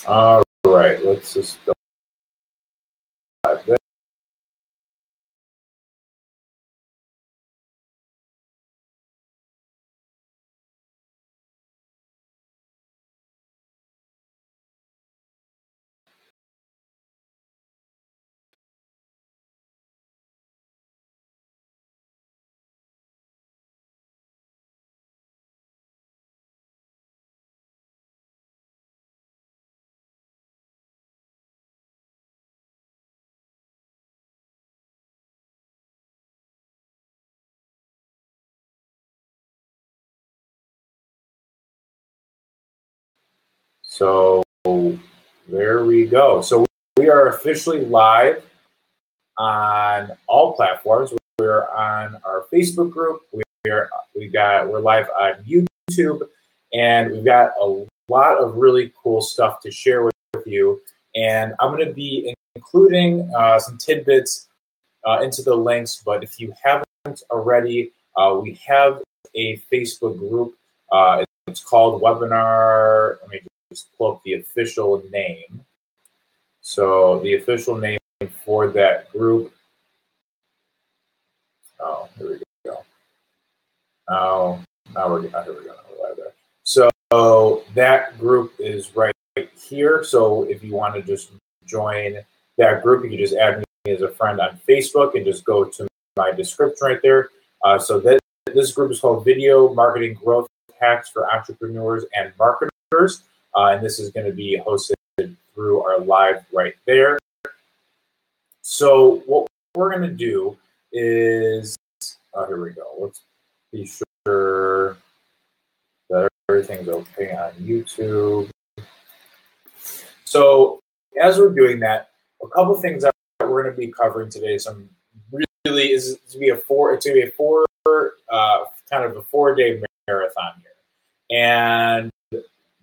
All right, let's just go live there. So there we go. So we are officially live on all platforms. We're on our Facebook group. We're live on YouTube, and we've got a lot of really cool stuff to share with you. And I'm going to be including some tidbits into the links. But if you haven't already, we have a Facebook group. It's called Webinar. Let me just pull up the official name. So the official name for that group. Oh, here we go. Now we're here we go. We're live there. So that group is right here. So if you want to just join that group, you can just add me as a friend on Facebook and just go to my description right there. So this group is called Video Marketing Growth Hacks for Entrepreneurs and Marketers. And this is going to be hosted through our live right there. So what we're going to do is, here we go. Let's be sure that everything's okay on YouTube. So as we're doing that, a couple of things that we're going to be covering today. Some really is to be a four kind of a 4-day marathon here. And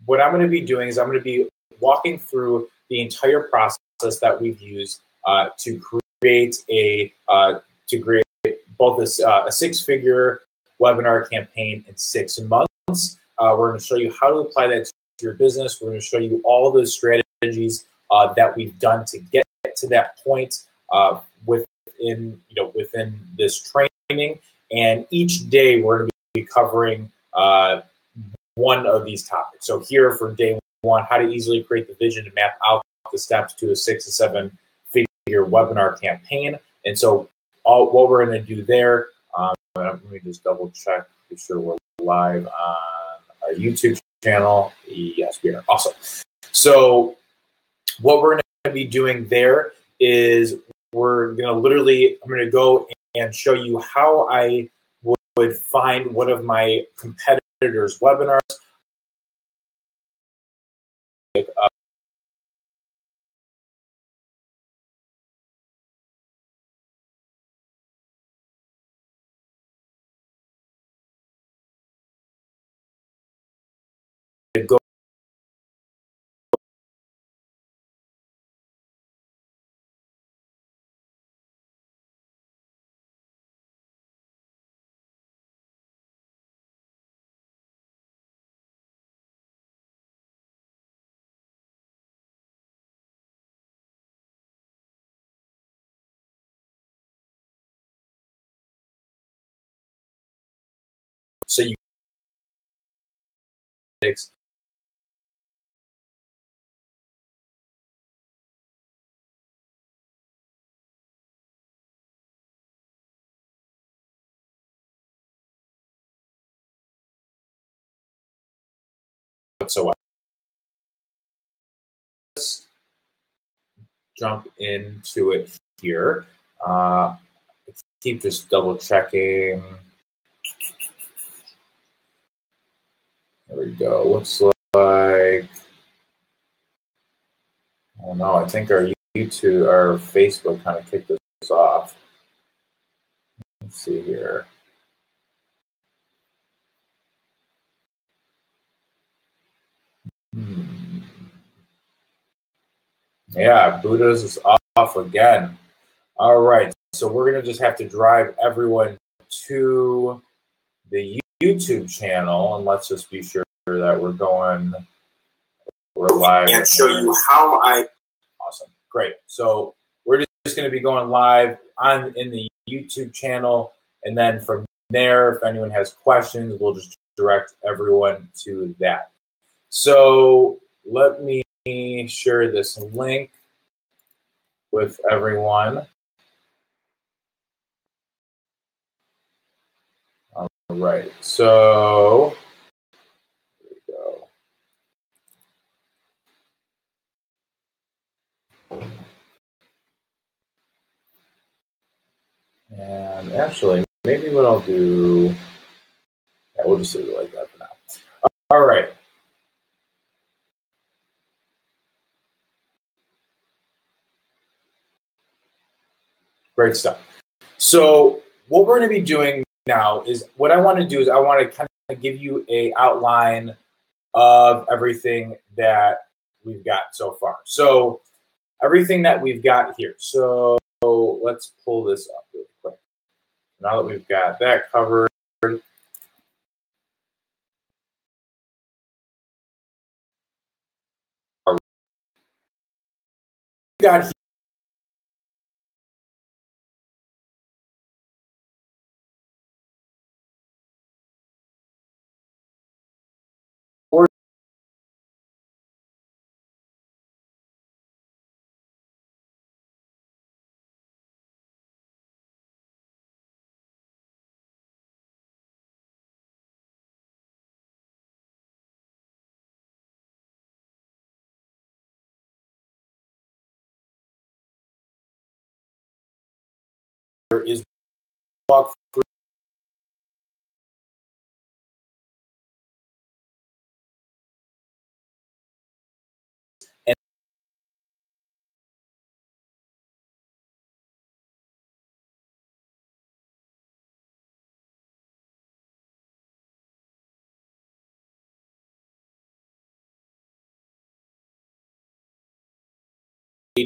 what I'm going to be doing is I'm going to be walking through the entire process that we've used to create both a 6-figure webinar campaign in 6 months. We're going to show you how to apply that to your business. We're going to show you all those strategies that we've done to get to that point within this training. And each day we're going to be covering one of these topics. So here for day 1, how to easily create the vision and map out the steps to a 6 to 7-figure webinar campaign. And so what we're going to do there, let me just double check, be sure we're live on our YouTube channel. Yes, we are. Awesome. So what we're going to be doing there is I'm going to go and show you how I would find one of my competitors' webinars. Go so you whatsoever. Let's jump into it here. Keep just double checking. There we go. Looks like, oh no, I think our Facebook kind of kicked this off. Let's see here. Yeah, Buddha's is off again. All right, so we're going to just have to drive everyone to the YouTube channel, and let's just be sure that we're going We're live and show you how I. Awesome, great. So we're just going to be going live in the YouTube channel, and then from there, if anyone has questions, we'll just direct everyone to that. So let me share this link with everyone. All right, so here we go. And actually, maybe what I'll do, yeah, we'll just leave it like that for now. All right. Great stuff. So what we're going to be doing now is what I want to do is I want to kind of give you a outline of everything that we've got so far. So everything that we've got here. So let's pull this up really quick. Now that we've got that covered, we've got is walk through and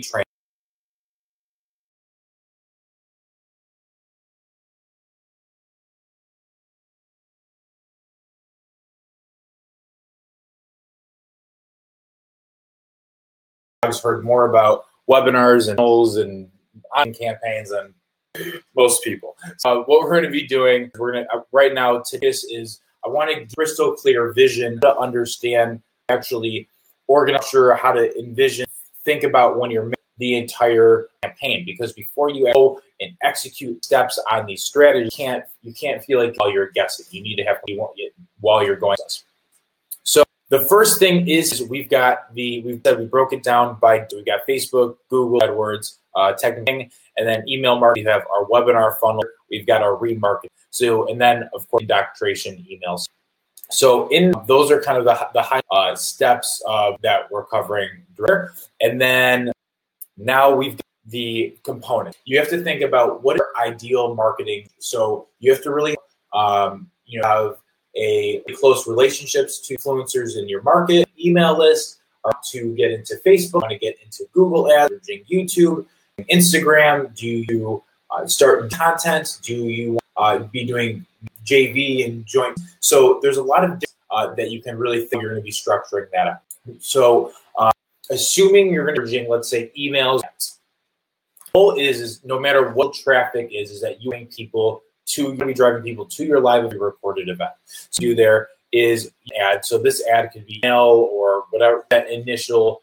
train. I've heard more about webinars and on campaigns than most people. So what we're going to be doing, we're going to right now. This is I want a crystal clear vision to understand actually organize how to envision, think about when you're making the entire campaign. Because before you go and execute steps on these strategies, you can't feel like while you're guessing. You need to have while you're going. So the first thing is we broke it down by we got Facebook, Google AdWords, technically, and then email marketing. We have our webinar funnel. We've got our remarketing. So and then of course indoctrination emails. So those are kind of the high steps that we're covering there. And then now we've got the component. You have to think about what are ideal marketing. So you have to really have a close relationships to influencers in your market, email list, or to get into Facebook, want to get into Google Ads, YouTube, Instagram. Do you start content? Do you be doing JV and joint? So there's a lot of that you can really think you're going to be structuring that out. So assuming you're going to be, let's say, emails, the goal is no matter what traffic is that you bring people you're going to be driving people to your live recorded event. So do there is ad. So this ad could be email or whatever that initial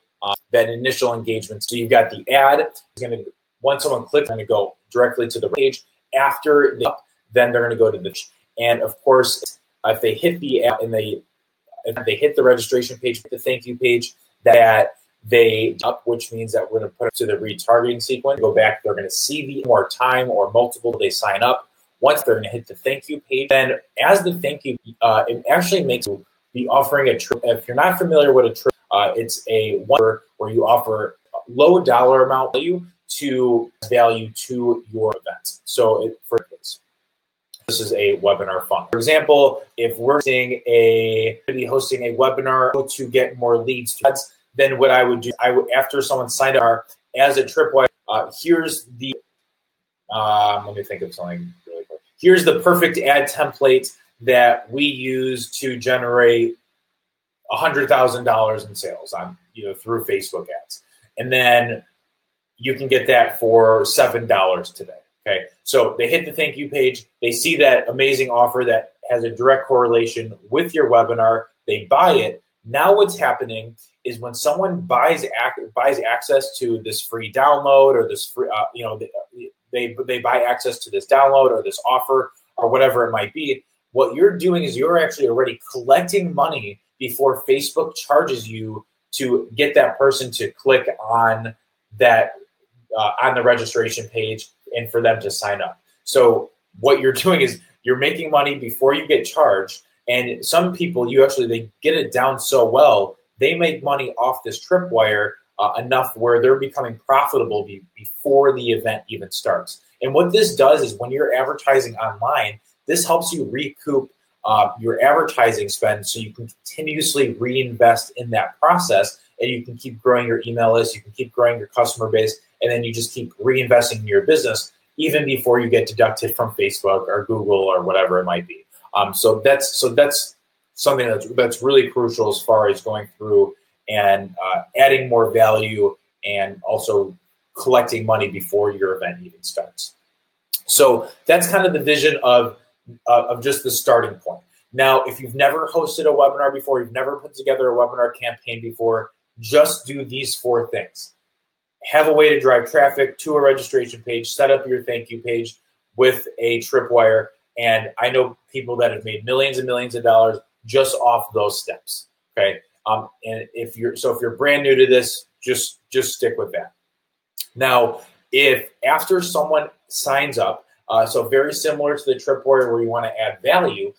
engagement. So you've got the ad. It's going to once someone clicks, they're going to go directly to the page. After then they're going to go to the and of course if they hit the ad and if they hit the registration page, the thank you page that they up, which means that we're going to put it to the retargeting sequence. Go back, they're going to see the more time or multiple. They sign up. Once they're going to hit the thank you page, then as the thank you, it actually makes you be offering a trip. If you're not familiar with a trip, it's a one where you offer low dollar amount value to your event. So for instance, this is a webinar funnel. For example, if we're hosting a webinar to get more leads, then what I would do, after someone signed up as a tripwire, here's the let me think of something really quick. Here's the perfect ad template that we use to generate $100,000 in sales on, through Facebook ads. And then you can get that for $7 today. Okay. So they hit the thank you page. They see that amazing offer that has a direct correlation with your webinar. They buy it. Now what's happening is when someone buys access to this free download or this free, they buy access to this download or this offer or whatever it might be, what you're doing is you're actually already collecting money before Facebook charges you to get that person to click on that on the registration page and for them to sign up. So what you're doing is you're making money before you get charged. And some people, they get it down so well, they make money off this tripwire enough where they're becoming profitable before the event even starts. And what this does is when you're advertising online, this helps you recoup your advertising spend so you can continuously reinvest in that process, and you can keep growing your email list, you can keep growing your customer base, and then you just keep reinvesting in your business even before you get deducted from Facebook or Google or whatever it might be. So that's something that's really crucial as far as going through and adding more value and also collecting money before your event even starts. So that's kind of the vision of just the starting point. Now, if you've never hosted a webinar before, you've never put together a webinar campaign before, just do these 4 things. Have a way to drive traffic to a registration page, set up your thank you page with a tripwire. And I know people that have made millions and millions of dollars just off those steps. Okay. And if you're brand new to this, just stick with that. Now, if after someone signs up, so very similar to the tripwire where you want to add value,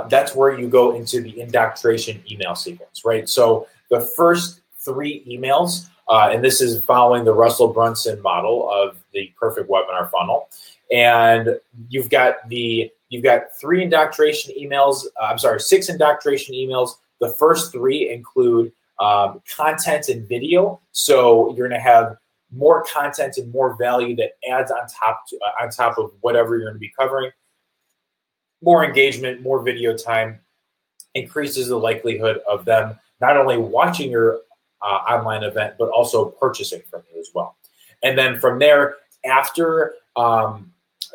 that's where you go into the indoctrination email sequence, right? So the first 3 emails, and this is following the Russell Brunson model of the perfect webinar funnel. And you've got 3 indoctrination emails. 6 indoctrination emails. The first 3 include content and video. So you're going to have more content and more value that adds on top of whatever you're going to be covering. More engagement, more video time, increases the likelihood of them not only watching your online event, but also purchasing from you as well. And then from there,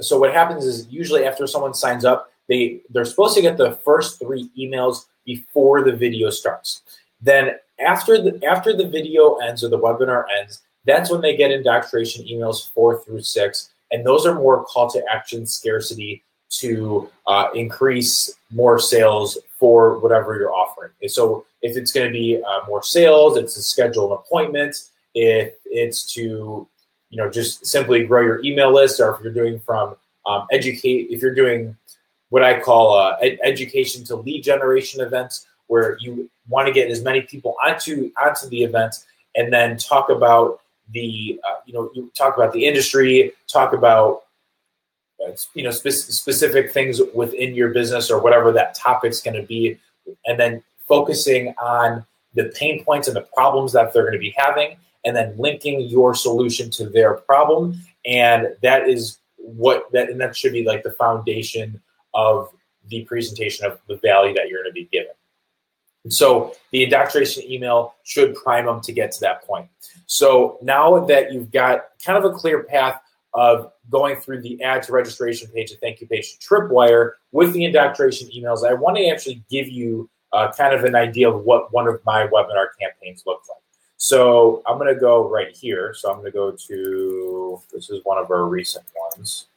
so what happens is usually after someone signs up, they're supposed to get the first 3 emails before the video starts. Then after the video ends or the webinar ends, that's when they get indoctrination emails 4 through 6. And those are more call to action scarcity to increase more sales for whatever you're offering. And so if it's going to be more sales, it's to schedule an appointment. If it's to just simply grow your email list, or if you're doing from if you're doing what I call education to lead generation events, where you want to get as many people onto the event, and then talk about you talk about the industry, talk about specific things within your business or whatever that topic's going to be, and then focusing on the pain points and the problems that they're going to be having, and then linking your solution to their problem. And that should be like the foundation of the presentation of the value that you're going to be given. And so the indoctrination email should prime them to get to that point. So now that you've got kind of a clear path of going through the add to registration page, the thank you page, tripwire with the indoctrination emails, I want to actually give you kind of an idea of what one of my webinar campaigns look like. So I'm going to go right here. So I'm going to go to, this is one of our recent ones.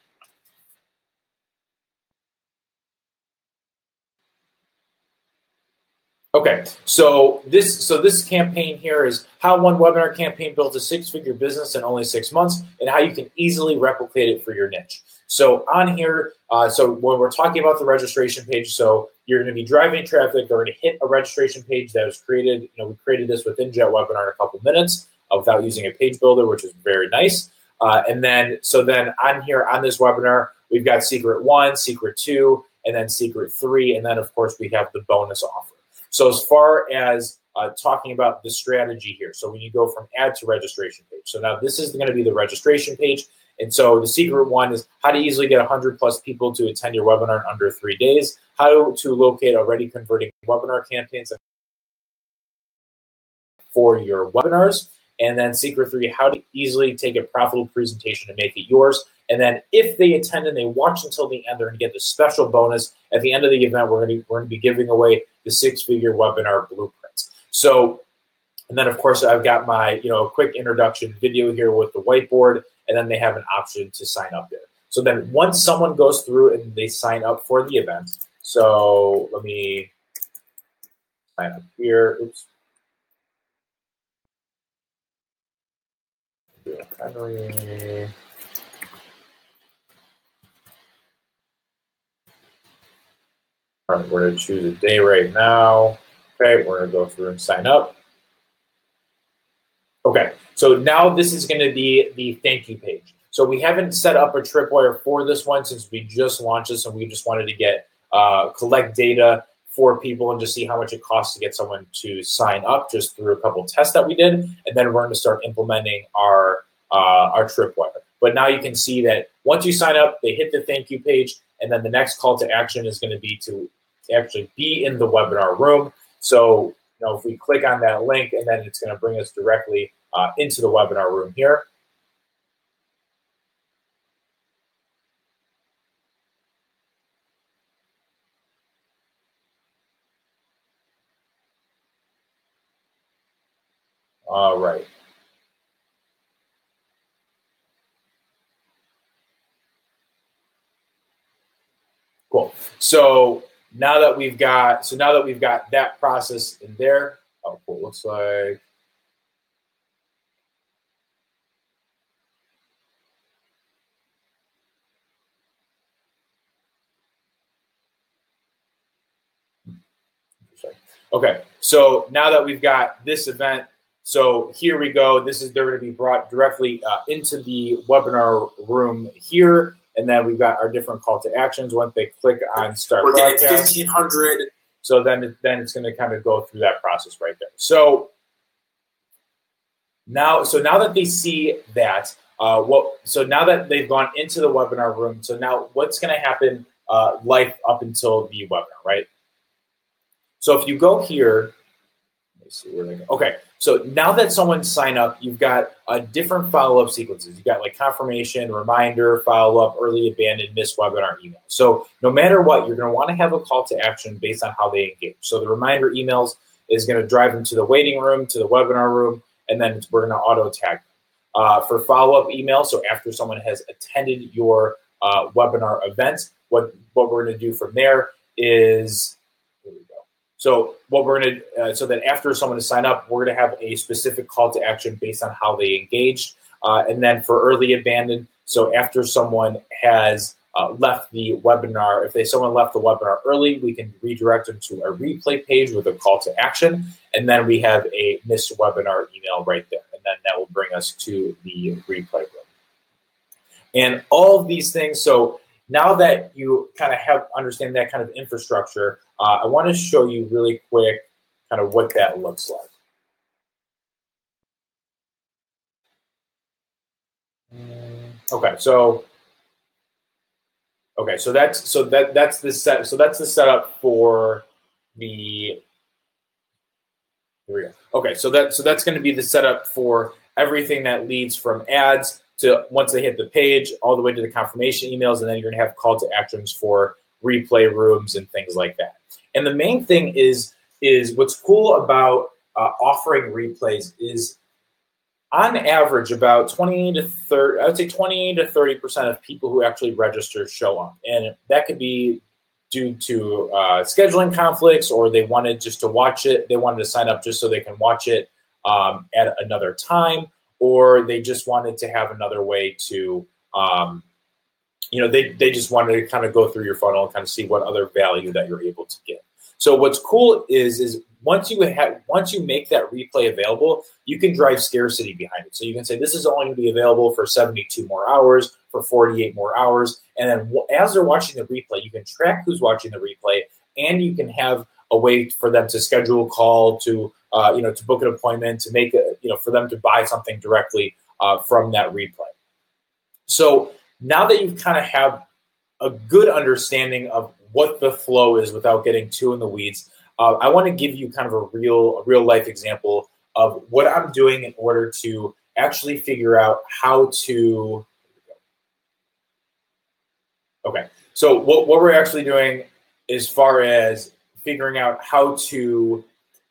Okay, so this campaign here is how one webinar campaign built a 6-figure business in only 6 months, and how you can easily replicate it for your niche. So on here, so when we're talking about the registration page, so you're going to be driving traffic. They're going to hit a registration page that was created. We created this within JetWebinar in a couple minutes without using a page builder, which is very nice. And then on here on this webinar, we've got secret 1, secret 2, and then secret 3, and then of course we have the bonus offer. So as far as talking about the strategy here, so when you go from add to registration page, so now this is going to be the registration page, And so the secret one is how to easily get 100 plus people to attend your webinar in under 3 days, how to locate already converting webinar campaigns for your webinars, and then secret 3, how to easily take a profitable presentation and make it yours. And then if they attend and they watch until the end, they're going to get the special bonus. At the end of the event, we're going to be giving away the 6-figure webinar blueprints. So, and then of course I've got my quick introduction video here with the whiteboard, and then they have an option to sign up there. So then once someone goes through and they sign up for the event, so let me sign up here. Oops. Henry. All right, we're going to choose a day right now. Okay, we're going to go through and sign up. Okay, so now this is going to be the thank you page. So we haven't set up a tripwire for this one since we just launched this, and we just wanted to get collect data for people and just see how much it costs to get someone to sign up just through a couple tests that we did, and then we're going to start implementing our tripwire. But now you can see that once you sign up, they hit the thank you page, and then the next call to action is going to be to actually be in the webinar room. So if we click on that link, and then it's going to bring us directly into the webinar room here. All right. Cool. So now that we've got that process in there, oh cool, looks like okay. So now that we've got this event, so here we go. They're going to be brought directly into the webinar room here. And then we've got our different call to actions. Once they click on start broadcast, 1,500. So then it's going to kind of go through that process right there. So now that they see that, so now that they've gone into the webinar room, so now what's going to happen life up until the webinar, right? So if you go here, let me see where they go. Okay, so now that someone signed up, you've got different follow-up sequences. You've got like confirmation, reminder, follow-up, early abandoned, missed webinar email. So no matter what, you're going to want to have a call to action based on how they engage. So the reminder emails is going to drive them to the waiting room, to the webinar room, and then we're going to auto tag them. For follow-up email, so after someone has attended your webinar event, what we're going to do from there is, here we go. So what we're going to, so that after someone has signed up, we're going to have a specific call to action based on how they engaged. And then for early abandoned, so after someone has left the webinar, if someone left the webinar early, we can redirect them to a replay page with a call to action. And then we have a missed webinar email right there. And then that will bring us to the replay room. And all of these things, so now that you kind of understand that kind of infrastructure, I want to show you really quick kind of what that looks like. Okay, so that's the setup for the. Here we go. Okay, so that's going to be the setup for everything that leads from ads to once they hit the page, all the way to the confirmation emails, and then you're going to have call to actions for replay rooms and things like that. And the main thing is what's cool about offering replays is, on average, about 20 to 30% of people who actually register show up, and that could be due to scheduling conflicts, or they wanted just to watch it. They wanted to sign up just so they can watch it at another time, or they just wanted to have another way to, they just wanted to kind of go through your funnel and kind of see what other value that you're able to get. So what's cool is once you make that replay available, you can drive scarcity behind it. So you can say this is only going to be available for 72 more hours, for 48 more hours, and then as they're watching the replay, you can track who's watching the replay, and you can have a way for them to schedule a call, to to book an appointment, to make for them to buy something directly from that replay. So now that you kind of have a good understanding of what the flow is without getting too in the weeds, I want to give you kind of a real life example of what I'm doing in order to actually figure out how to. Okay, so what we're actually doing as far as figuring out how to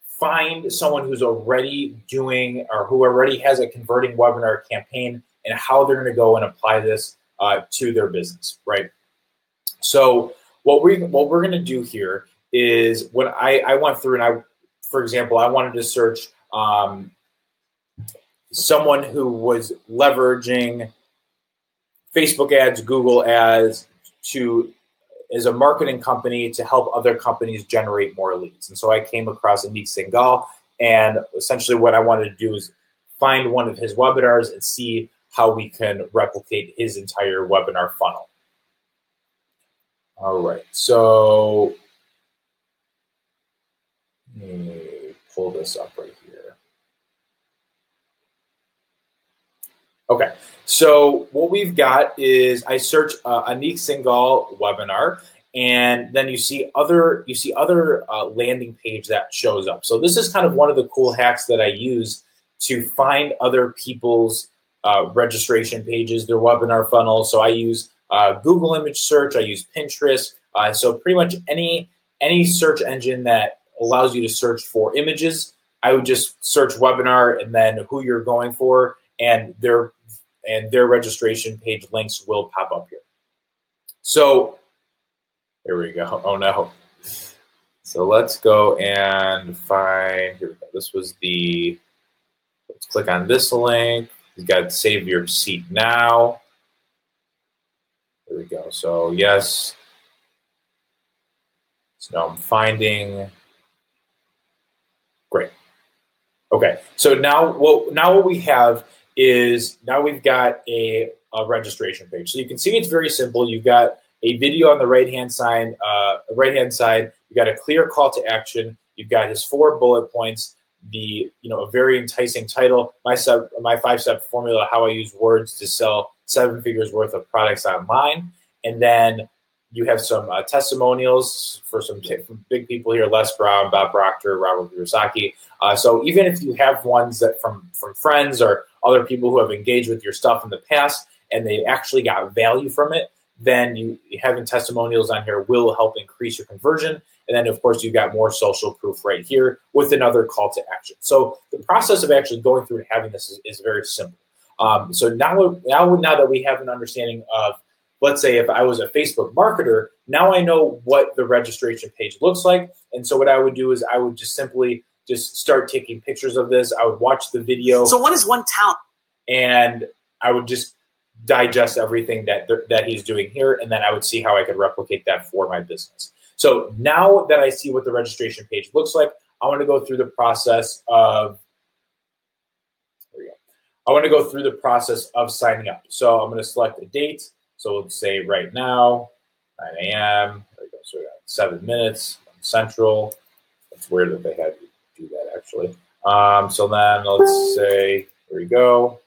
find someone who's already doing or who already has a converting webinar campaign and how they're going to go and apply this to their business, right? So what we're going to do here is when I went through and for example, I wanted to search someone who was leveraging Facebook ads, Google ads as a marketing company to help other companies generate more leads. And so I came across Anik Singhal, and essentially what I wanted to do is find one of his webinars and see how we can replicate his entire webinar funnel. All right, so let me pull this up right here. Okay, so what we've got is I search Anik Singhal webinar, and then you see other landing page that shows up. So this is kind of one of the cool hacks that I use to find other people's registration pages, their webinar funnel. So I use Google image search, I use Pinterest. So pretty much any search engine that allows you to search for images, I would just search webinar and then who you're going for, and their registration page links will pop up here. So here we go. Oh no. So let's go and find, here we go. This was let's click on this link. You got to save your seat now. There we go. So yes. So now I'm finding, great. Okay, so now what we have is now we've got a registration page. So you can see it's very simple. You've got a video on the right-hand side. You've got a clear call to action. You've got his 4 bullet points. A very enticing title. My 5-step formula: how I use words to sell 7 figures worth of products online. And then you have some testimonials for some big people here: Les Brown, Bob Proctor, Robert Kiyosaki. So even if you have ones that from friends or other people who have engaged with your stuff in the past and they actually got value from it, then having testimonials on here will help increase your conversion. And then, of course, you've got more social proof right here with another call to action. So the process of actually going through and having this is very simple. So now that we have an understanding of, let's say if I was a Facebook marketer, now I know what the registration page looks like. And so what I would do is I would just simply start taking pictures of this. I would watch the video. So what is one town? And I would just digest everything that he's doing here, and then I would see how I could replicate that for my business. So now that I see what the registration page looks like, I want to go through the process of signing up. So I'm going to select a date. So let's say right now, 9 a.m. There we go. So we got 7 minutes Central. It's weird that they had to do that actually. So then let's say, here we go.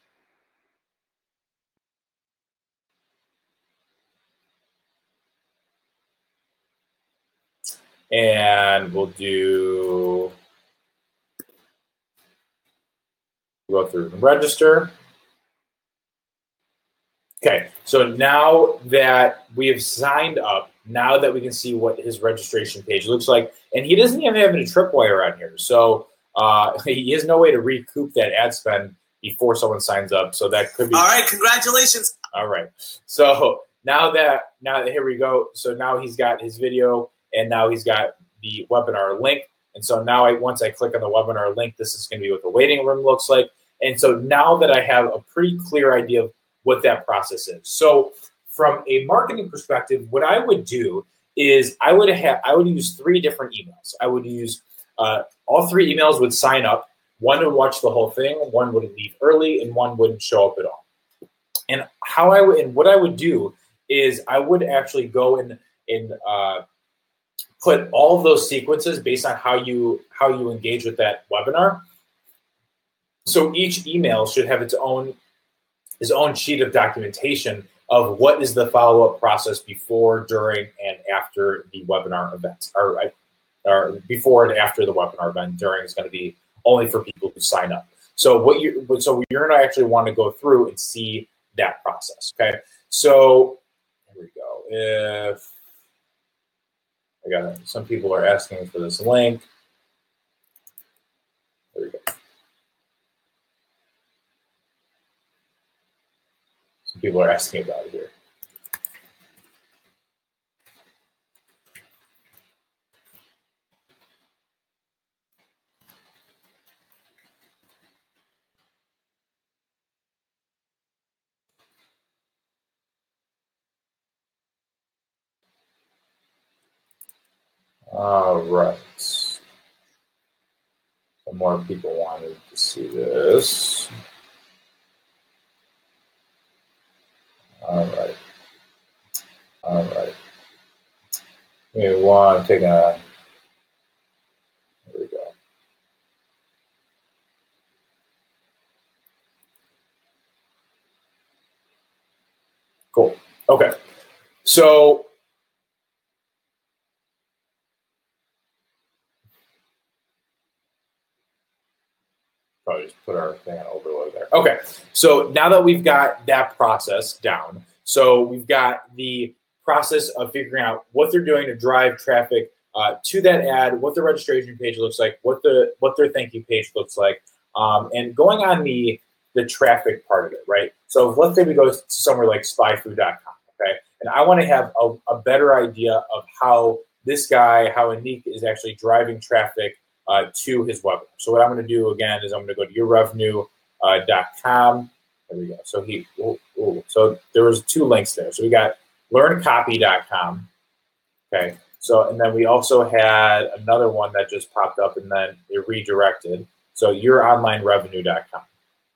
And we'll go through and register. Okay, so now that we have signed up, now that we can see what his registration page looks like, and he doesn't even have any tripwire on here, so he has no way to recoup that ad spend before someone signs up. So that could be all right. Congratulations. All right. So now here we go. So now he's got his video, and now he's got the webinar link. And so now once I click on the webinar link, this is going to be what the waiting room looks like. And so now that I have a pretty clear idea of what that process is. So from a marketing perspective, what I would do is I would use 3 different emails. I would use all 3 emails would sign up. One would watch the whole thing, one would leave early, and one wouldn't show up at all. And what I would do is I would actually go and put all of those sequences based on how you engage with that webinar. So each email should have its own sheet of documentation of what is the follow-up process before, during, and after the webinar event, or before and after the webinar event. During is going to be only for people who sign up. So you're going to actually want to go through and see that process. Okay, so here we go. If I got it, some people are asking for this link. There we go. Some people are asking about it here. All right. Some more people wanted to see this. All right. All right. We want to take a. There we go. Cool. Okay. So probably just put our thing on overload there. Okay, so now that we've got that process down, so we've got the process of figuring out what they're doing to drive traffic to that ad, what the registration page looks like, what their thank you page looks like, and going on the traffic part of it, right? So let's say we go to somewhere like spyfu.com, okay, and I want to have a better idea of how this guy, how Anik is actually driving traffic to his webinar. So what I'm going to do again is I'm going to go to yourrevenue.com. There we go. So so there was 2 links there. So we got learncopy.com. Okay. So and then we also had another one that just popped up and then it redirected. So youronlinerevenue.com.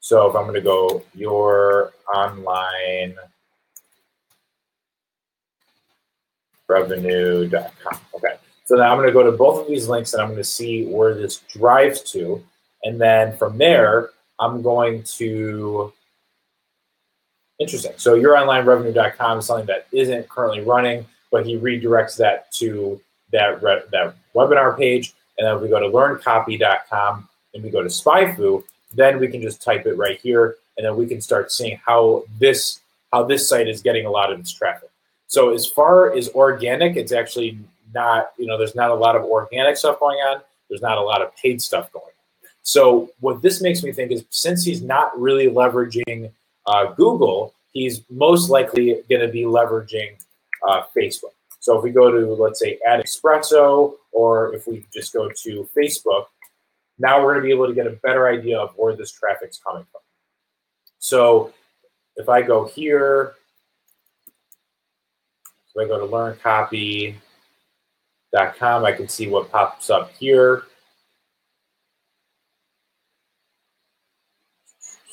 So if I'm going to go youronlinerevenue.com. Okay. So now I'm going to go to both of these links and I'm going to see where this drives to. And then from there, I'm going to, interesting. So youronlinerevenue.com is something that isn't currently running, but he redirects that to that webinar page. And then if we go to learncopy.com and we go to SpyFu, then we can just type it right here. And then we can start seeing how this site is getting a lot of its traffic. So as far as organic, it's actually not, there's not a lot of organic stuff going on. There's not a lot of paid stuff going on. So what this makes me think is since he's not really leveraging Google, he's most likely going to be leveraging Facebook. So if we go to, let's say, AdEspresso, or if we just go to Facebook, now we're going to be able to get a better idea of where this traffic's coming from. So if I go here, so I go to learncopy.com, I can see what pops up here.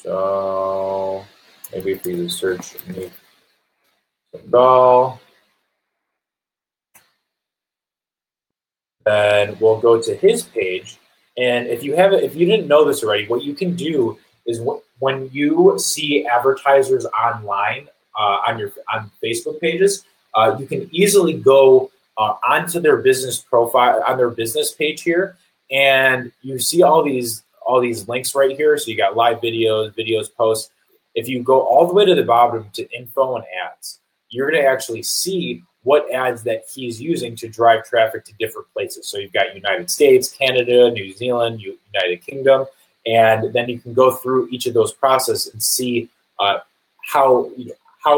So maybe if we search Anik Sandal, then we'll go to his page. And if you didn't know this already, what you can do is when you see advertisers online on Facebook pages, you can easily go onto their business profile, on their business page here, and you see all these links right here. So you got live videos, posts. If you go all the way to the bottom to info and ads, you're going to actually see what ads that he's using to drive traffic to different places. So you've got United States, Canada, New Zealand, United Kingdom, and then you can go through each of those processes and see how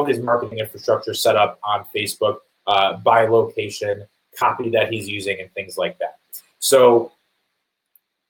his marketing infrastructure is set up on Facebook by location, copy that he's using, and things like that. So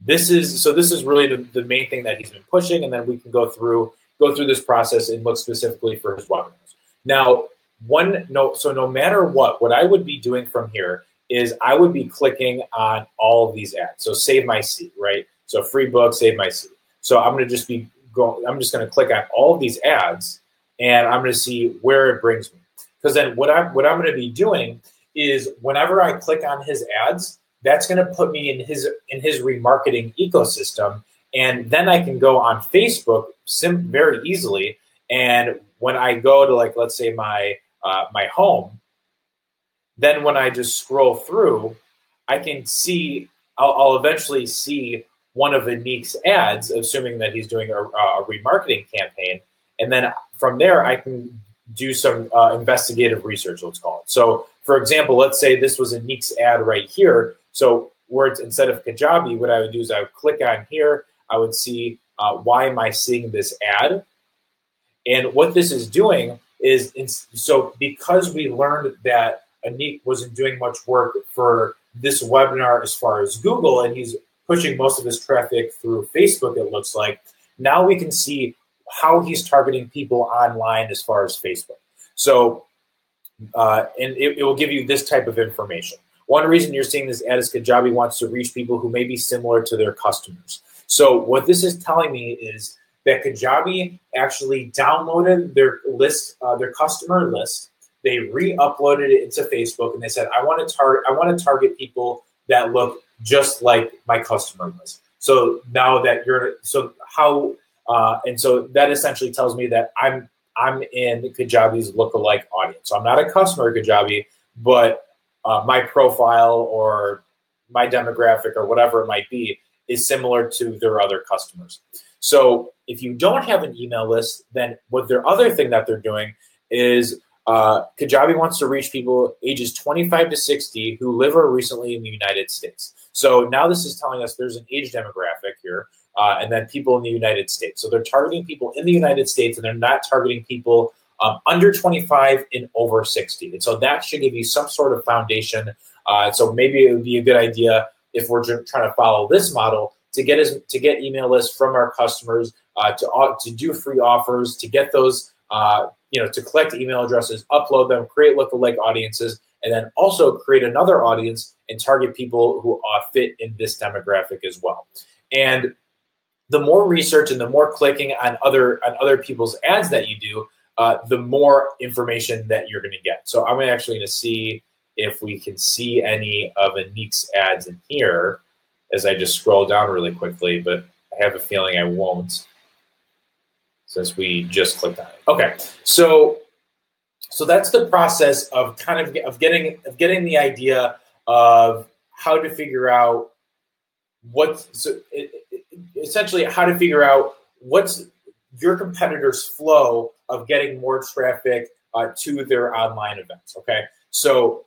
this is really the main thing that he's been pushing, and then we can go through this process and look specifically for his webinars. Now, no matter what I would be doing from here is I would be clicking on all of these ads. So save my seat, right? So free book, save my seat. So I'm going to click on all of these ads, and I'm going to see where it brings me. Because then what I'm going to be doing is whenever I click on his ads, that's going to put me in his remarketing ecosystem, and then I can go on Facebook very easily And when I go to, like, let's say my my home, then when I just scroll through, I can see, I'll eventually see one of Anik's ads, assuming that he's doing a remarketing campaign. And then from there, I can do some investigative research, let's call it. So, for example, let's say this was Anik's ad right here. So where it's, instead of Kajabi, what I would do is I would click on here. I would see why am I seeing this ad? And what this is doing is, so because we learned that Anik wasn't doing much work for this webinar as far as Google, and he's pushing most of his traffic through Facebook, it looks like, now we can see how he's targeting people online as far as Facebook. So, and it will give you this type of information. One reason you're seeing this ad is Kajabi wants to reach people who may be similar to their customers. So what this is telling me is that Kajabi actually downloaded their list, their customer list. They re-uploaded it into Facebook, and they said, I want to target people that look just like my customer list. So now that and so that essentially tells me that I'm in Kajabi's lookalike audience. So I'm not a customer of Kajabi, but my profile or my demographic or whatever it might be is similar to their other customers. So if you don't have an email list, then what their other thing that they're doing is Kajabi wants to reach people ages 25 to 60 who live or are recently in the United States. So now this is telling us there's an age demographic here, and then people in the United States. So they're targeting people in the United States, and they're not targeting people under 25 and over 60. And so that should give you some sort of foundation. So maybe it would be a good idea, if we're trying to follow this model, to get email lists from our customers, to do free offers, to get those, to collect email addresses, upload them, create lookalike audiences, and then also create another audience and target people who fit in this demographic as well. And the more research and the more clicking on other people's ads that you do, the more information that you're going to get. So I'm actually going to see if we can see any of Anik's ads in here as I just scroll down really quickly, but I have a feeling I won't, since we just clicked on it. Okay, so that's the process of getting the idea of how to figure out essentially how to figure out what's your competitor's flow of getting more traffic to their online events. Okay, so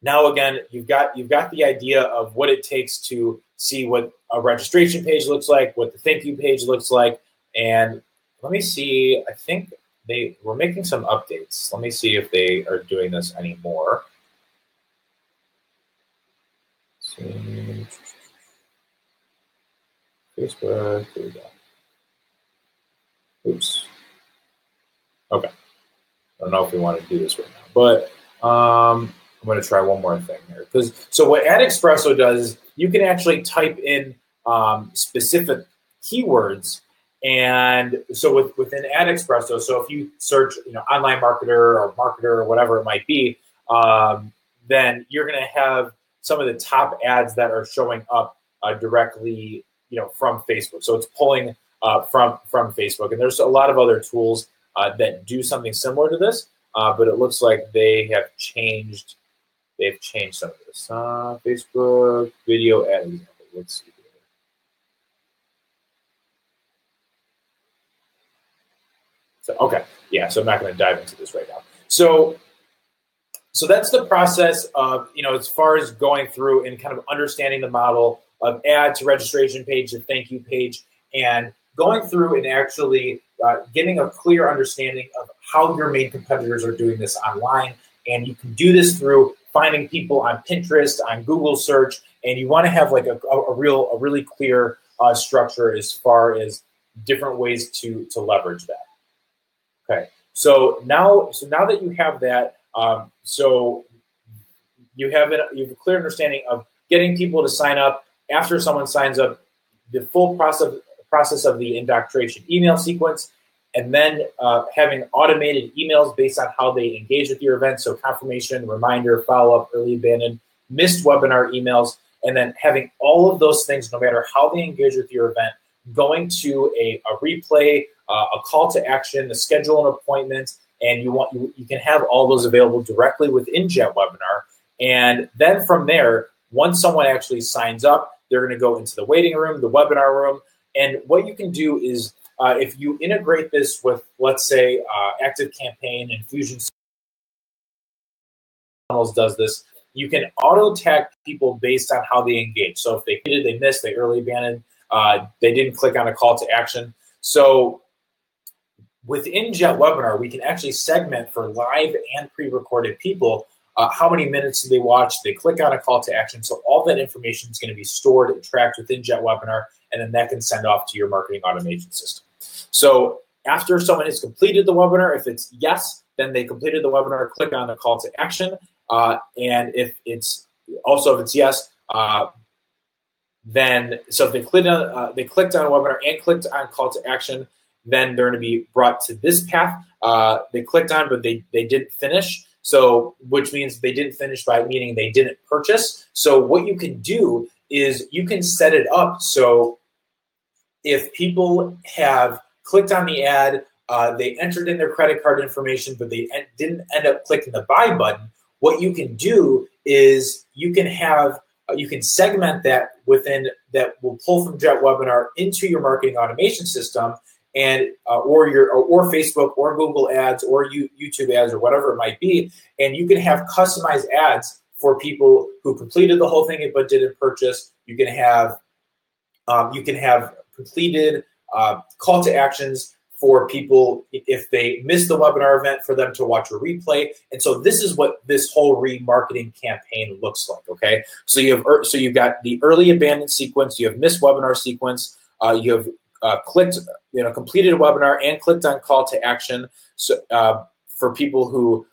now again, you've got the idea of what it takes to see what a registration page looks like, what the thank you page looks like, and let me see. I think they were making some updates. Let me see if they are doing this anymore. Facebook. Here we go. Oops. Okay. I don't know if we want to do this right now, but I'm going to try one more thing here. So what AdExpresso does is you can actually type in specific keywords. And so within AdExpresso, so if you search, online marketer or whatever it might be, then you're going to have some of the top ads that are showing up directly, from Facebook. So it's pulling from Facebook. And there's a lot of other tools that do something similar to this, but it looks like they've changed some of this. Facebook video ad example. Let's see. So, okay, yeah, so I'm not going to dive into this right now. So that's the process of, as far as going through and kind of understanding the model of ad to registration page to thank you page, and going through and actually getting a clear understanding of how your main competitors are doing this online. And you can do this through finding people on Pinterest, on Google search, and you want to have like a really clear structure as far as different ways to leverage that. Okay, so now that you have that, so you have a clear understanding of getting people to sign up. After someone signs up, the full process of the indoctrination email sequence, and then having automated emails based on how they engage with your event. So confirmation, reminder, follow-up, early abandon, missed webinar emails, and then having all of those things, no matter how they engage with your event, going to a replay a call to action, to schedule an appointment, and you can have all those available directly within JetWebinar. And then from there, once someone actually signs up, they're going to go into the waiting room, the webinar room. And what you can do is if you integrate this with, let's say, ActiveCampaign and Fusion does this, you can auto tag people based on how they engage. So if they missed, they early abandoned, they didn't click on a call to action. So within JetWebinar, we can actually segment for live and pre-recorded people how many minutes do they watch, they click on a call to action. So all that information is going to be stored and tracked within JetWebinar, and then that can send off to your marketing automation system. So after someone has completed the webinar, if it's yes, then they completed the webinar, click on the call to action. And if it's yes, then so if they clicked on a webinar and clicked on call to action, then they're going to be brought to this path. They clicked on, but they didn't finish. So which means they didn't finish by meaning they didn't purchase. So what you can do is you can set it up so if people have clicked on the ad, they entered in their credit card information, but they didn't end up clicking the buy button. What you can do is you can segment that that will pull from JetWebinar into your marketing automation system, and or Facebook or Google ads or YouTube ads or whatever it might be, and you can have customized ads for people who completed the whole thing but didn't purchase. You can have completed call to actions for people if they missed the webinar event, for them to watch a replay. And so this is what this whole remarketing campaign looks like. Okay, so you've got the early abandoned sequence, you have missed webinar sequence, you have completed a webinar and clicked on call to action. So for people who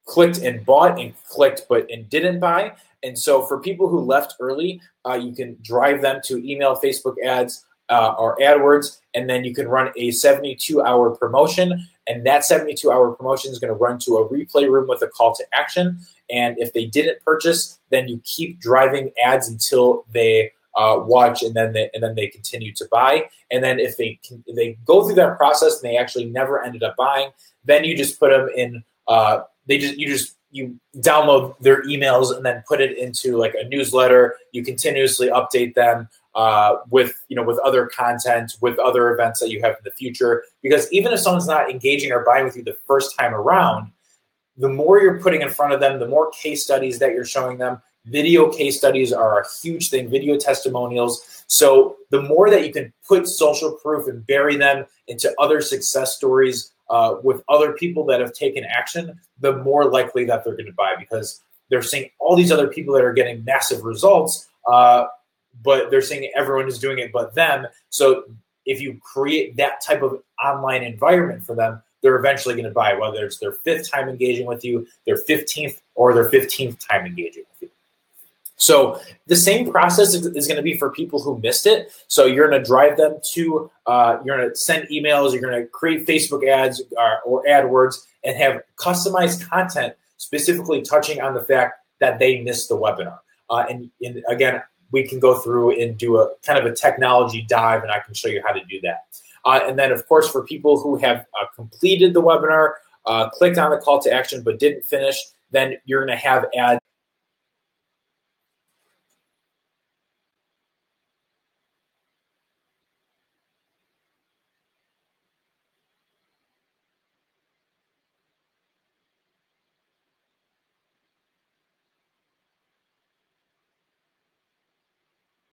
clicked and bought and clicked and didn't buy. And so for people who left early, you can drive them to email, Facebook ads, or AdWords, and then you can run a 72-hour promotion. And that 72-hour promotion is going to run to a replay room with a call to action. And if they didn't purchase, then you keep driving ads until they watch, and then they continue to buy. And then if they go through that process and they actually never ended up buying, then you just put them in. You download their emails and then put it into like a newsletter. You continuously update them with other content, with other events that you have in the future. Because even if someone's not engaging or buying with you the first time around, the more you're putting in front of them, the more case studies that you're showing them. Video case studies are a huge thing, video testimonials. So the more that you can put social proof and bury them into other success stories with other people that have taken action, the more likely that they're going to buy, because they're seeing all these other people that are getting massive results, but they're seeing everyone is doing it but them. So if you create that type of online environment for them, they're eventually going to buy, whether it's their 5th time engaging with you, their 15th, or their 15th time engaging with you. So the same process is going to be for people who missed it. So you're going to drive them to, you're going to send emails, you're going to create Facebook ads or AdWords, and have customized content specifically touching on the fact that they missed the webinar. And again, we can go through and do a kind of a technology dive, and I can show you how to do that. And then, of course, for people who have completed the webinar, clicked on the call to action but didn't finish, then you're going to have ads